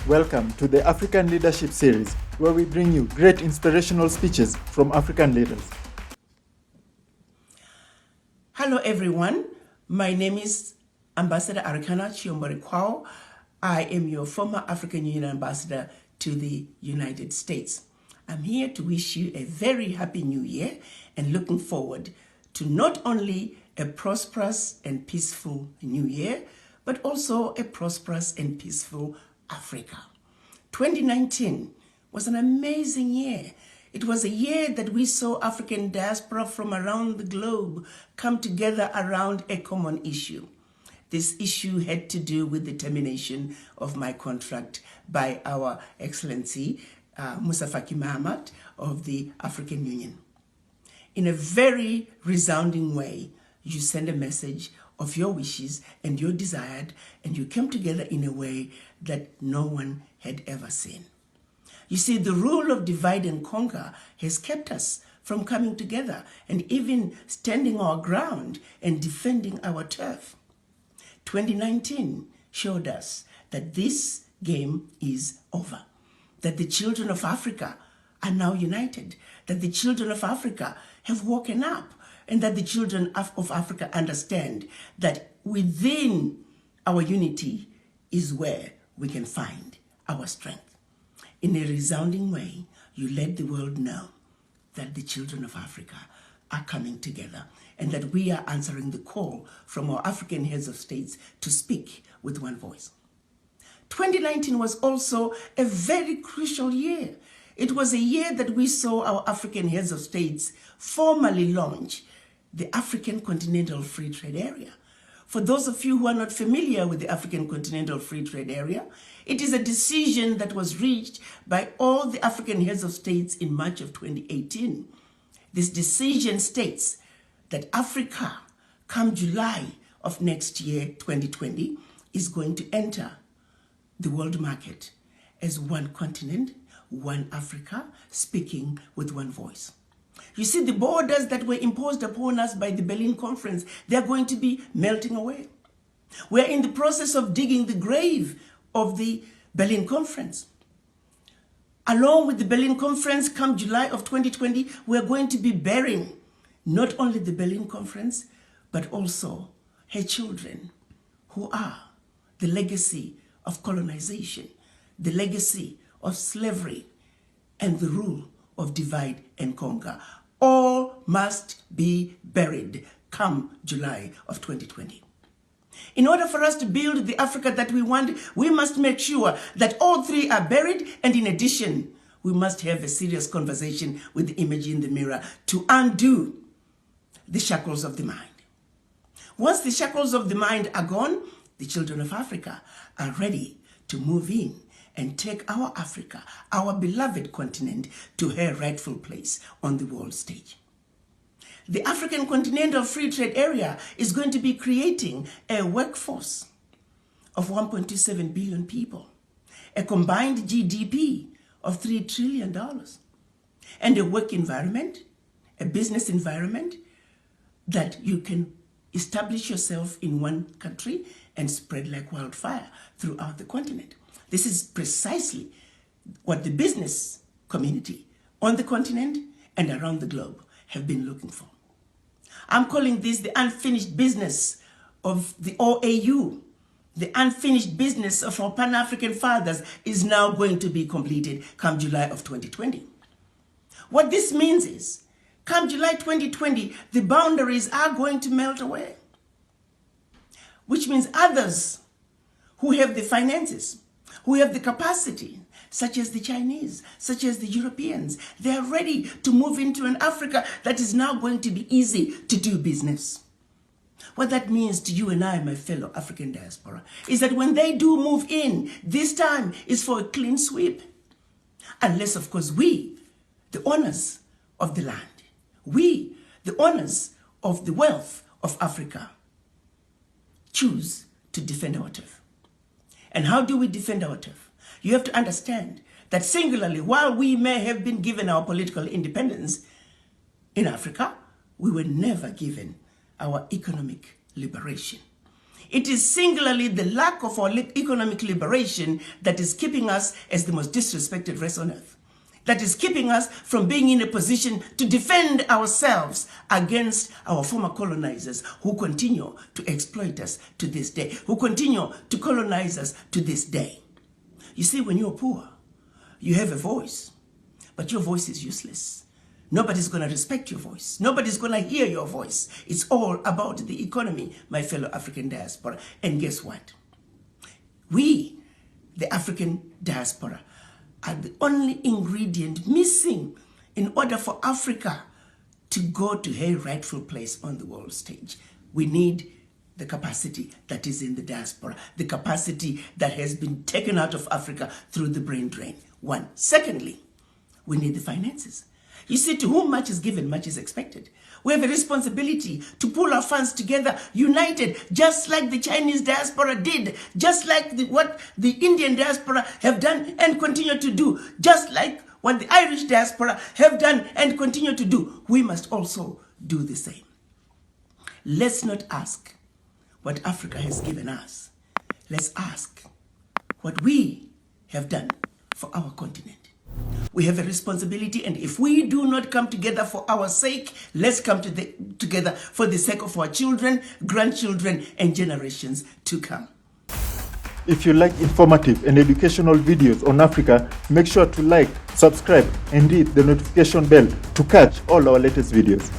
Welcome to the African Leadership Series, where we bring you great inspirational speeches from African leaders. Hello everyone, my name is Ambassador Arikana, chihombori-quao. I am your former African Union Ambassador to the United States. I'm here to wish you a very happy new year and looking forward to not only a prosperous and peaceful new year, but also a prosperous and peaceful Africa. 2019 was an amazing year. It was a year that we saw African diaspora from around the globe come together around a common issue. This issue had to do with the termination of my contract by our Excellency Musa Faki Mahamat of the African Union. In a very resounding way, you send a message of your wishes and your desired, and you came together in a way that no one had ever seen. You see, the rule of divide and conquer has kept us from coming together and even standing our ground and defending our turf. 2019 showed us that this game is over, that the children of Africa are now united, that the children of Africa have woken up, and that the children of Africa understand that within our unity is where we can find our strength. In a resounding way, you let the world know that the children of Africa are coming together and that we are answering the call from our African heads of states to speak with one voice. 2019 was also a very crucial year. It was a year that we saw our African heads of states formally launch the African Continental Free Trade Area. For those of you who are not familiar with the African Continental Free Trade Area, it is a decision that was reached by all the African heads of states in March of 2018. This decision states that Africa, come July of next year, 2020, is going to enter the world market as one continent, one Africa, speaking with one voice. You see, the borders that were imposed upon us by the Berlin Conference, they're going to be melting away. We're in the process of digging the grave of the Berlin Conference. Along with the Berlin Conference, come July of 2020, we're going to be burying not only the Berlin Conference, but also her children, who are the legacy of colonization, the legacy of slavery, and the rule of divide and conquer. All must be buried come July of 2020. In order for us to build the Africa that we want, we must make sure that all three are buried, and in addition, we must have a serious conversation with the image in the mirror to undo the shackles of the mind. Once the shackles of the mind are gone, the children of Africa are ready to move in and take our Africa, our beloved continent, to her rightful place on the world stage. The African Continental Free Trade Area is going to be creating a workforce of 1.27 billion people, a combined GDP of $3 trillion, and a work environment, a business environment that you can establish yourself in one country and spread like wildfire throughout the continent. This is precisely what the business community on the continent and around the globe have been looking for. I'm calling this the unfinished business of the OAU. The unfinished business of our Pan-African fathers is now going to be completed come July of 2020. What this means is, come July 2020, the boundaries are going to melt away, which means others who have the finances, who have the capacity, such as the Chinese, such as the Europeans, they are ready to move into an Africa that is now going to be easy to do business. What that means to you and I, my fellow African diaspora, is that when they do move in, this time is for a clean sweep. Unless, of course, we, the owners of the land, we, the owners of the wealth of Africa, choose to defend our turf. And how do we defend our turf? You have to understand that singularly, while we may have been given our political independence in Africa, we were never given our economic liberation. It is singularly the lack of our economic liberation that is keeping us as the most disrespected race on earth, that is keeping us from being in a position to defend ourselves against our former colonizers who continue to exploit us to this day, who continue to colonize us to this day. You see, when you're poor, you have a voice, but your voice is useless. Nobody's going to respect your voice. Nobody's going to hear your voice. It's all about the economy, my fellow African diaspora. And guess what? We, the African diaspora, are the only ingredient missing in order for Africa to go to her rightful place on the world stage. We need the capacity that is in the diaspora, the capacity that has been taken out of Africa through the brain drain. One. Secondly, we need the finances. You see, to whom much is given, much is expected. We have a responsibility to pull our funds together, united, just like the Chinese diaspora did, just like what the Indian diaspora have done and continue to do, just like what the Irish diaspora have done and continue to do. We must also do the same. Let's not ask what Africa has given us. Let's ask what we have done for our continent. We have a responsibility, and if we do not come together for our sake, let's come together for the sake of our children, grandchildren, and generations to come. If you like informative and educational videos on Africa, make sure to like, subscribe, and hit the notification bell to catch all our latest videos.